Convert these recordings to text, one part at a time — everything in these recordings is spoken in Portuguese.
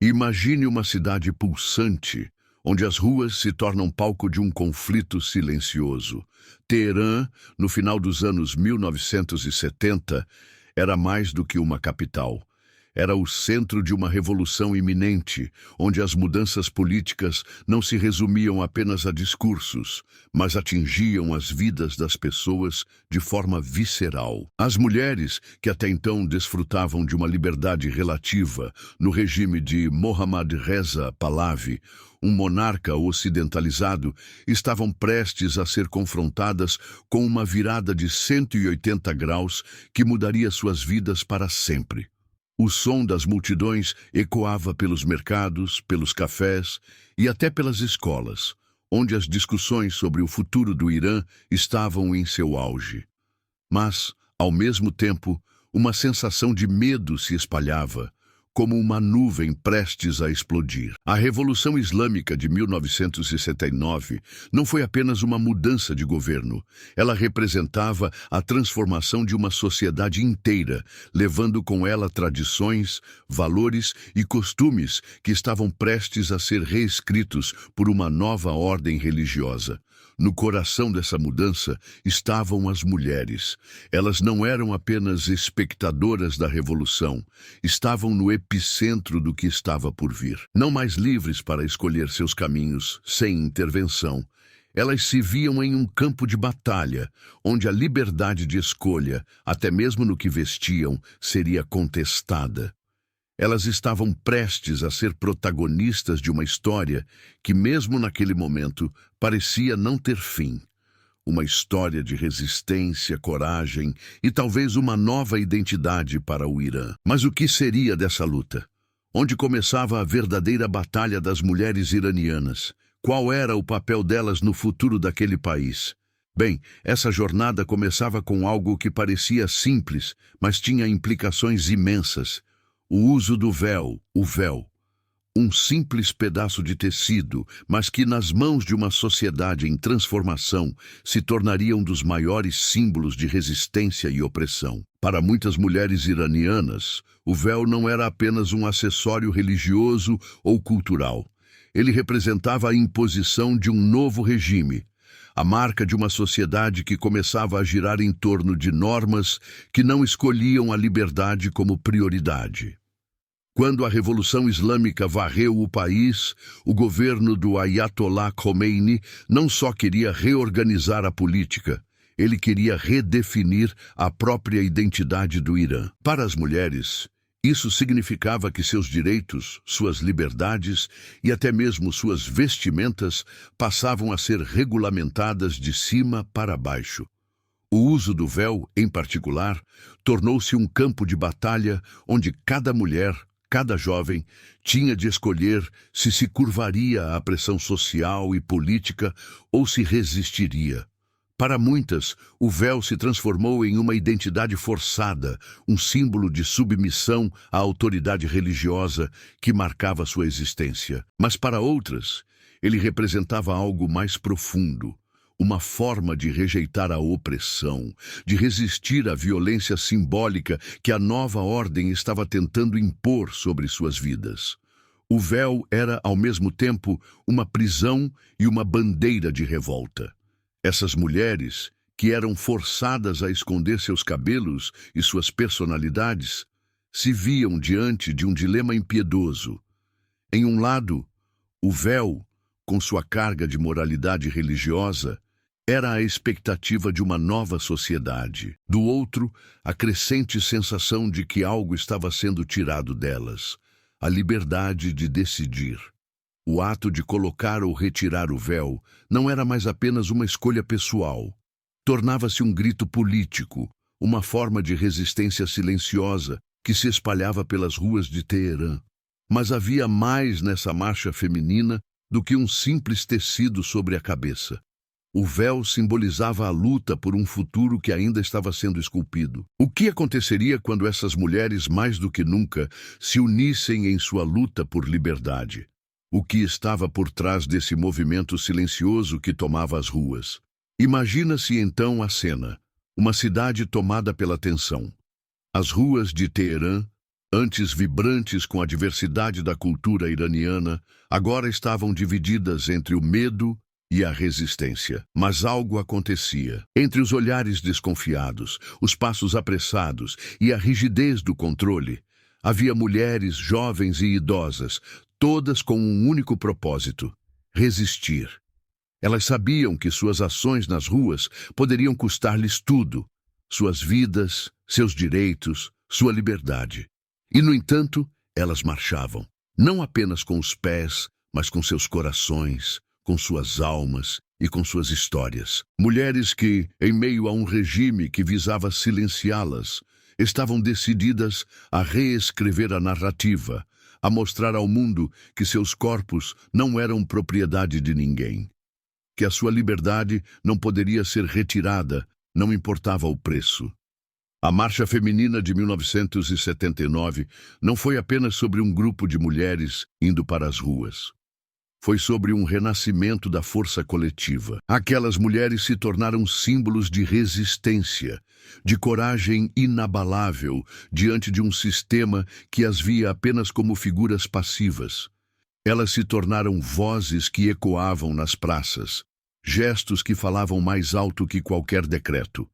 Imagine uma cidade pulsante, onde as ruas se tornam palco de um conflito silencioso. Teherã, no final dos anos 1970, era mais do que uma capital. Era o centro de uma revolução iminente, onde as mudanças políticas não se resumiam apenas a discursos, mas atingiam as vidas das pessoas de forma visceral. As mulheres, que até então desfrutavam de uma liberdade relativa no regime de Mohammad Reza Pahlavi, um monarca ocidentalizado, estavam prestes a ser confrontadas com uma virada de 180 graus que mudaria suas vidas para sempre. O som das multidões ecoava pelos mercados, pelos cafés e até pelas escolas, onde as discussões sobre o futuro do Irã estavam em seu auge. Mas, ao mesmo tempo, uma sensação de medo se espalhava, como uma nuvem prestes a explodir. A Revolução Islâmica de 1979 não foi apenas uma mudança de governo. Ela representava a transformação de uma sociedade inteira, levando com ela tradições, valores e costumes que estavam prestes a ser reescritos por uma nova ordem religiosa. No coração dessa mudança estavam as mulheres. Elas não eram apenas espectadoras da revolução, estavam no epicentro do que estava por vir. Não mais livres para escolher seus caminhos, sem intervenção. Elas se viam em um campo de batalha, onde a liberdade de escolha, até mesmo no que vestiam, seria contestada. Elas estavam prestes a ser protagonistas de uma história que, mesmo naquele momento, parecia não ter fim. Uma história de resistência, coragem e talvez uma nova identidade para o Irã. Mas o que seria dessa luta? Onde começava a verdadeira batalha das mulheres iranianas? Qual era o papel delas no futuro daquele país? Bem, essa jornada começava com algo que parecia simples, mas tinha implicações imensas. O uso do véu, o véu. Um simples pedaço de tecido, mas que nas mãos de uma sociedade em transformação se tornaria um dos maiores símbolos de resistência e opressão. Para muitas mulheres iranianas, o véu não era apenas um acessório religioso ou cultural. Ele representava a imposição de um novo regime, a marca de uma sociedade que começava a girar em torno de normas que não escolhiam a liberdade como prioridade. Quando a Revolução Islâmica varreu o país, o governo do Ayatollah Khomeini não só queria reorganizar a política, ele queria redefinir a própria identidade do Irã. Para as mulheres, isso significava que seus direitos, suas liberdades e até mesmo suas vestimentas passavam a ser regulamentadas de cima para baixo. O uso do véu, em particular, tornou-se um campo de batalha onde cada mulher, cada jovem, tinha de escolher se curvaria à pressão social e política ou se resistiria. Para muitas, o véu se transformou em uma identidade forçada, um símbolo de submissão à autoridade religiosa que marcava sua existência. Mas para outras, ele representava algo mais profundo. Uma forma de rejeitar a opressão, de resistir à violência simbólica que a nova ordem estava tentando impor sobre suas vidas. O véu era, ao mesmo tempo, uma prisão e uma bandeira de revolta. Essas mulheres, que eram forçadas a esconder seus cabelos e suas personalidades, se viam diante de um dilema impiedoso. Em um lado, o véu, com sua carga de moralidade religiosa, era a expectativa de uma nova sociedade. Do outro, a crescente sensação de que algo estava sendo tirado delas, a liberdade de decidir. O ato de colocar ou retirar o véu não era mais apenas uma escolha pessoal. Tornava-se um grito político, uma forma de resistência silenciosa que se espalhava pelas ruas de Teherã. Mas havia mais nessa marcha feminina do que um simples tecido sobre a cabeça. O véu simbolizava a luta por um futuro que ainda estava sendo esculpido. O que aconteceria quando essas mulheres, mais do que nunca, se unissem em sua luta por liberdade? O que estava por trás desse movimento silencioso que tomava as ruas? Imagina-se então a cena, uma cidade tomada pela tensão. As ruas de Teherã, antes vibrantes com a diversidade da cultura iraniana, agora estavam divididas entre o medo e a resistência. Mas algo acontecia. Entre os olhares desconfiados, os passos apressados e a rigidez do controle, havia mulheres, jovens e idosas, todas com um único propósito: resistir. Elas sabiam que suas ações nas ruas poderiam custar-lhes tudo: suas vidas, seus direitos, sua liberdade. E, no entanto, elas marchavam, não apenas com os pés, mas com seus corações, com suas almas e com suas histórias. Mulheres que, em meio a um regime que visava silenciá-las, estavam decididas a reescrever a narrativa, a mostrar ao mundo que seus corpos não eram propriedade de ninguém, que a sua liberdade não poderia ser retirada, não importava o preço. A Marcha Feminina de 1979 não foi apenas sobre um grupo de mulheres indo para as ruas. Foi sobre um renascimento da força coletiva. Aquelas mulheres se tornaram símbolos de resistência, de coragem inabalável diante de um sistema que as via apenas como figuras passivas. Elas se tornaram vozes que ecoavam nas praças, gestos que falavam mais alto que qualquer decreto.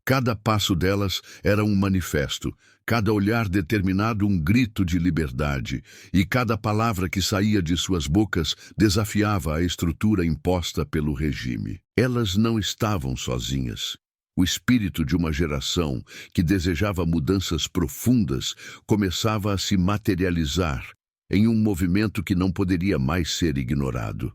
Cada passo delas era um manifesto, cada olhar determinado um grito de liberdade, e cada palavra que saía de suas bocas desafiava a estrutura imposta pelo regime. Elas não estavam sozinhas. O espírito de uma geração que desejava mudanças profundas começava a se materializar em um movimento que não poderia mais ser ignorado.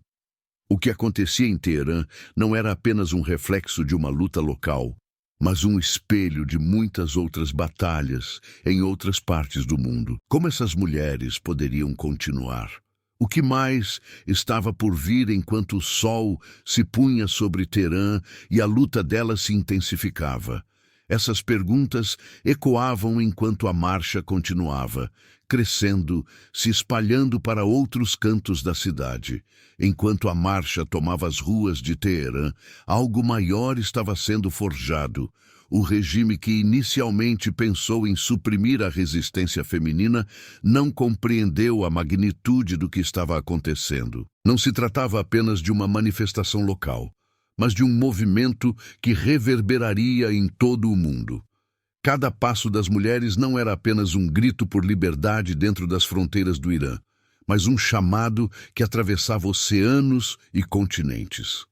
O que acontecia em Teherã não era apenas um reflexo de uma luta local, mas um espelho de muitas outras batalhas em outras partes do mundo. Como essas mulheres poderiam continuar? O que mais estava por vir enquanto o sol se punha sobre Teherã e a luta delas se intensificava? Essas perguntas ecoavam enquanto a marcha continuava, crescendo, se espalhando para outros cantos da cidade. Enquanto a marcha tomava as ruas de Teherã, algo maior estava sendo forjado. O regime que inicialmente pensou em suprimir a resistência feminina não compreendeu a magnitude do que estava acontecendo. Não se tratava apenas de uma manifestação local, mas de um movimento que reverberaria em todo o mundo. Cada passo das mulheres não era apenas um grito por liberdade dentro das fronteiras do Irã, mas um chamado que atravessava oceanos e continentes.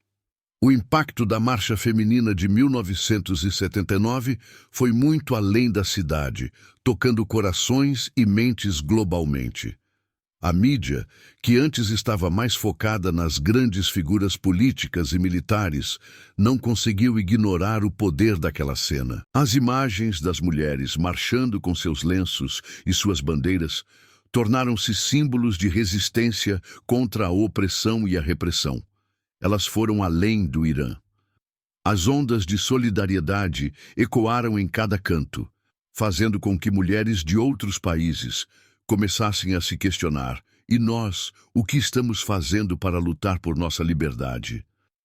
O impacto da Marcha Feminina de 1979 foi muito além da cidade, tocando corações e mentes globalmente. A mídia, que antes estava mais focada nas grandes figuras políticas e militares, não conseguiu ignorar o poder daquela cena. As imagens das mulheres marchando com seus lenços e suas bandeiras tornaram-se símbolos de resistência contra a opressão e a repressão. Elas foram além do Irã. As ondas de solidariedade ecoaram em cada canto, fazendo com que mulheres de outros países começassem a se questionar: e nós, o que estamos fazendo para lutar por nossa liberdade?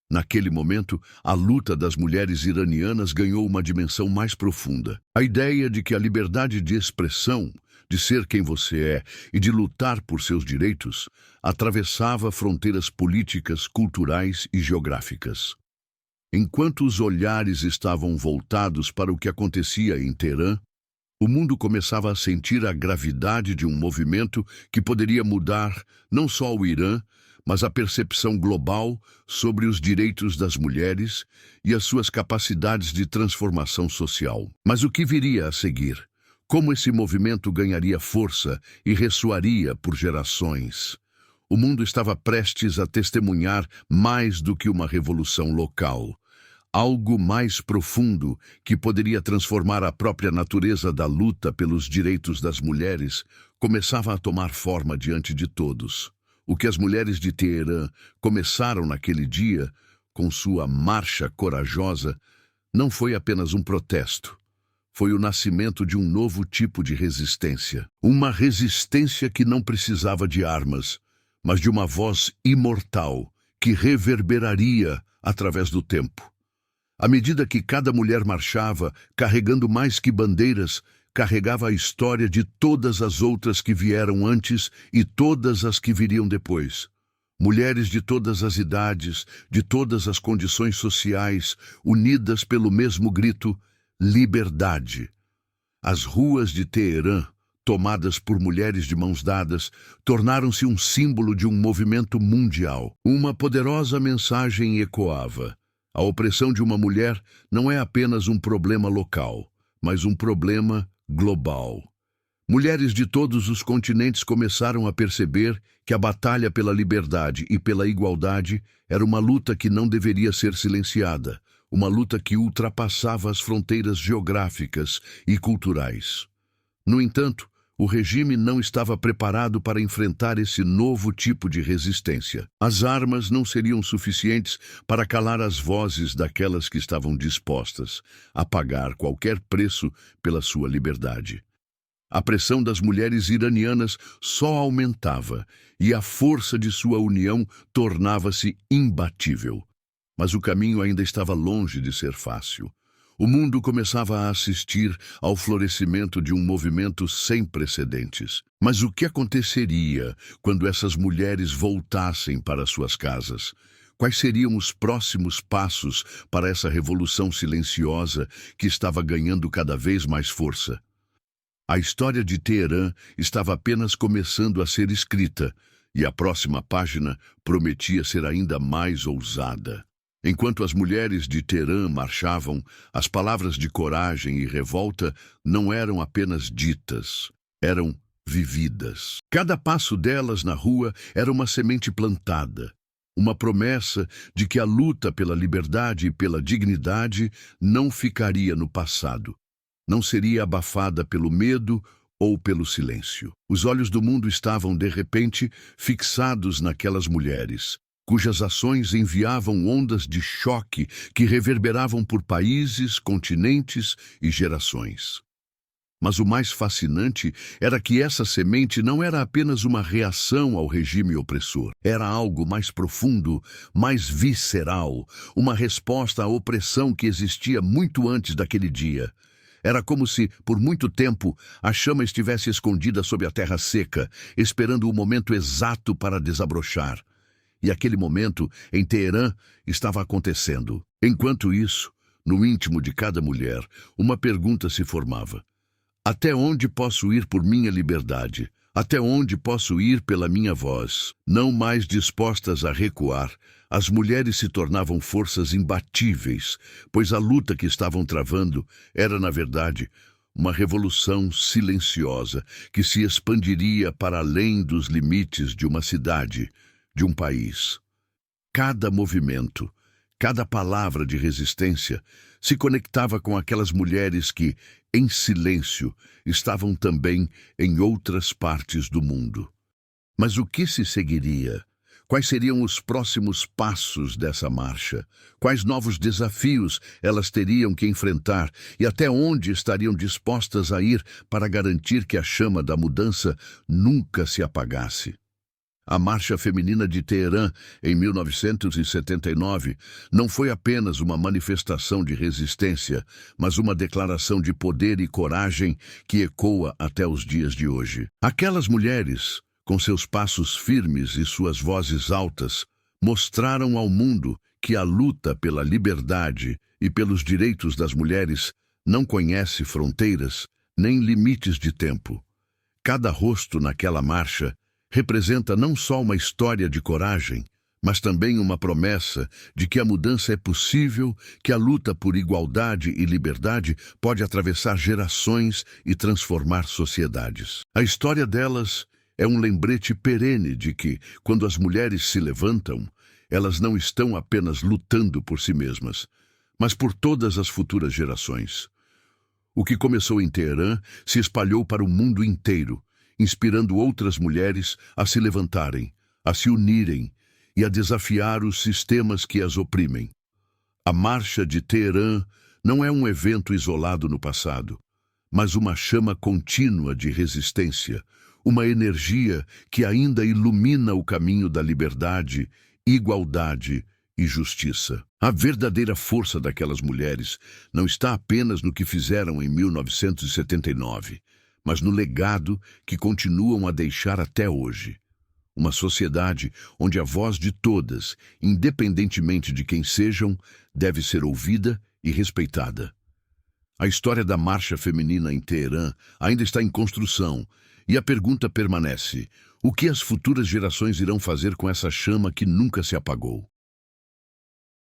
Naquele momento, a luta das mulheres iranianas ganhou uma dimensão mais profunda. A ideia de que a liberdade de expressão, de ser quem você é e de lutar por seus direitos, atravessava fronteiras políticas, culturais e geográficas. Enquanto os olhares estavam voltados para o que acontecia em Teherã, o mundo começava a sentir a gravidade de um movimento que poderia mudar não só o Irã, mas a percepção global sobre os direitos das mulheres e as suas capacidades de transformação social. Mas o que viria a seguir? Como esse movimento ganharia força e ressoaria por gerações? O mundo estava prestes a testemunhar mais do que uma revolução local. Algo mais profundo que poderia transformar a própria natureza da luta pelos direitos das mulheres começava a tomar forma diante de todos. O que as mulheres de Teherã começaram naquele dia, com sua marcha corajosa, não foi apenas um protesto. Foi o nascimento de um novo tipo de resistência. Uma resistência que não precisava de armas, mas de uma voz imortal que reverberaria através do tempo. À medida que cada mulher marchava, carregando mais que bandeiras, carregava a história de todas as outras que vieram antes e todas as que viriam depois. Mulheres de todas as idades, de todas as condições sociais, unidas pelo mesmo grito: liberdade. As ruas de Teherã, tomadas por mulheres de mãos dadas, tornaram-se um símbolo de um movimento mundial. Uma poderosa mensagem ecoava: a opressão de uma mulher não é apenas um problema local, mas um problema global. Mulheres de todos os continentes começaram a perceber que a batalha pela liberdade e pela igualdade era uma luta que não deveria ser silenciada, uma luta que ultrapassava as fronteiras geográficas e culturais. No entanto, o regime não estava preparado para enfrentar esse novo tipo de resistência. As armas não seriam suficientes para calar as vozes daquelas que estavam dispostas a pagar qualquer preço pela sua liberdade. A pressão das mulheres iranianas só aumentava e a força de sua união tornava-se imbatível. Mas o caminho ainda estava longe de ser fácil. O mundo começava a assistir ao florescimento de um movimento sem precedentes. Mas o que aconteceria quando essas mulheres voltassem para suas casas? Quais seriam os próximos passos para essa revolução silenciosa que estava ganhando cada vez mais força? A história de Teherã estava apenas começando a ser escrita, e a próxima página prometia ser ainda mais ousada. Enquanto as mulheres de Teherã marchavam, as palavras de coragem e revolta não eram apenas ditas, eram vividas. Cada passo delas na rua era uma semente plantada, uma promessa de que a luta pela liberdade e pela dignidade não ficaria no passado. Não seria abafada pelo medo ou pelo silêncio. Os olhos do mundo estavam, de repente, fixados naquelas mulheres, cujas ações enviavam ondas de choque que reverberavam por países, continentes e gerações. Mas o mais fascinante era que essa semente não era apenas uma reação ao regime opressor. Era algo mais profundo, mais visceral, uma resposta à opressão que existia muito antes daquele dia. Era como se, por muito tempo, a chama estivesse escondida sob a terra seca, esperando o momento exato para desabrochar. E aquele momento, em Teherã, estava acontecendo. Enquanto isso, no íntimo de cada mulher, uma pergunta se formava: até onde posso ir por minha liberdade? Até onde posso ir pela minha voz? Não mais dispostas a recuar, as mulheres se tornavam forças imbatíveis, pois a luta que estavam travando era, na verdade, uma revolução silenciosa que se expandiria para além dos limites de uma cidade, de um país. Cada movimento, cada palavra de resistência se conectava com aquelas mulheres que, em silêncio, estavam também em outras partes do mundo. Mas o que se seguiria? Quais seriam os próximos passos dessa marcha? Quais novos desafios elas teriam que enfrentar e até onde estariam dispostas a ir para garantir que a chama da mudança nunca se apagasse? A Marcha Feminina de Teherã, em 1979, não foi apenas uma manifestação de resistência, mas uma declaração de poder e coragem que ecoa até os dias de hoje. Aquelas mulheres, com seus passos firmes e suas vozes altas, mostraram ao mundo que a luta pela liberdade e pelos direitos das mulheres não conhece fronteiras nem limites de tempo. Cada rosto naquela marcha representa não só uma história de coragem, mas também uma promessa de que a mudança é possível, que a luta por igualdade e liberdade pode atravessar gerações e transformar sociedades. A história delas é um lembrete perene de que, quando as mulheres se levantam, elas não estão apenas lutando por si mesmas, mas por todas as futuras gerações. O que começou em Teherã se espalhou para o mundo inteiro, inspirando outras mulheres a se levantarem, a se unirem e a desafiar os sistemas que as oprimem. A Marcha de Teherã não é um evento isolado no passado, mas uma chama contínua de resistência, uma energia que ainda ilumina o caminho da liberdade, igualdade e justiça. A verdadeira força daquelas mulheres não está apenas no que fizeram em 1979, mas no legado que continuam a deixar até hoje. Uma sociedade onde a voz de todas, independentemente de quem sejam, deve ser ouvida e respeitada. A história da marcha feminina em Teherã ainda está em construção, e a pergunta permanece: o que as futuras gerações irão fazer com essa chama que nunca se apagou?